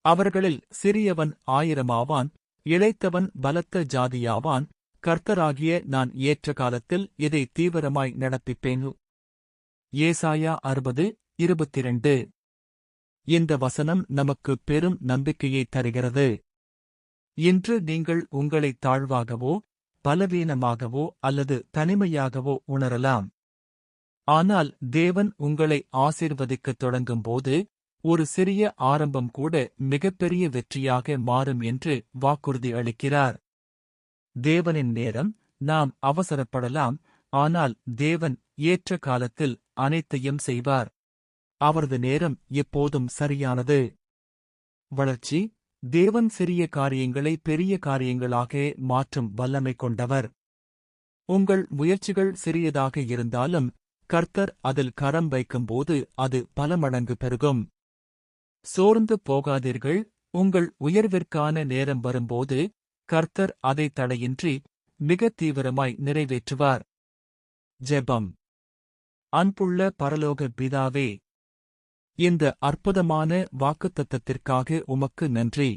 அவர்களில் சிறியவன் 1000 இளைத்தவன் பலத்த ஜாதியாவான். கர்த்தராகிய நான் ஏற்ற காலத்தில் இதை தீவிரமாய் நடப்பிப்பேன். ஏசாயா 60:22. இந்த வசனம் நமக்கு பெரும் நம்பிக்கையை தருகிறது. இன்று நீங்கள் உங்களை தாழ்வாகவோ பலவீனமாகவோ அல்லது தனிமையாகவோ உணரலாம். ஆனால் தேவன் உங்களை ஆசீர்வதிக்கத் தொடங்கும்போது ஒரு சிறிய ஆரம்பம் கூட மிகப்பெரிய வெற்றியாக மாறும் என்று வாக்குறுதி அளிக்கிறார். தேவனின் நேரம். நாம் அவசரப்படலாம், ஆனால் தேவன் ஏற்ற காலத்தில் அனைத்தையும் செய்வார். அவரது நேரம் எப்போதும் சரியானது. வளர்ச்சி. தேவன் சிறிய காரியங்களை பெரிய காரியங்களாக மாற்றும் வல்லமை கொண்டவர். உங்கள் முயற்சிகள் சிறியதாக இருந்தாலும் கர்த்தர் அதில் கரம் வைக்கும்போது அது பல மடங்கு பெருகும். சோர்ந்து போகாதீர்கள். உங்கள் உயர்விற்கான நேரம் வரும்போது கர்த்தர் அதை தடையின்றி மிக தீவிரமாய் நிறைவேற்றுவார். ஜெபம். அன்புள்ள பரலோக பிதாவே, இந்த அற்புதமான வாக்குத்தத்தத்திற்காக உமக்கு நன்றி.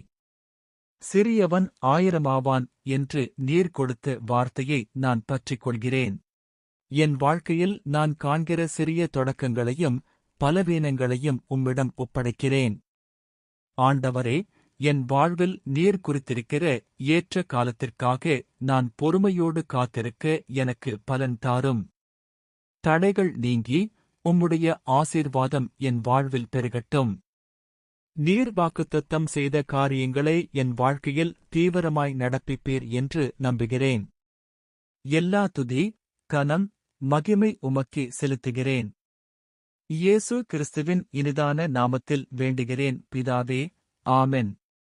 சிறியவன் 1000 என்று நீர் கொடுத்த வார்த்தையை நான் பற்றிக் கொள்கிறேன். என் வாழ்க்கையில் நான் காண்கிற சிறிய தொடக்கங்களையும் பலவீனங்களையும் உம்மிடம் ஒப்படைக்கிறேன். ஆண்டவரே, என் வாழ்வில் நீர் குறித்திருக்கிற ஏற்ற காலத்திற்காக நான் பொறுமையோடு காத்திருக்க எனக்கு பலன் தாரும். தடைகள் நீங்கி உம்முடைய ஆசீர்வாதம் என் வாழ்வில் பெருகட்டும். நீர் வாக்குத்தத்தம் செய்த காரியங்களை என் வாழ்க்கையில் தீவிரமாய் நடப்பிப்பீர் என்று நம்புகிறேன். எல்லா துதி, கனம், மகிமை உமக்கே செலுத்துகிறேன். இயேசு கிறிஸ்துவின் இனிதான நாமத்தில் வேண்டுகிறேன் பிதாவே. ஆமென்.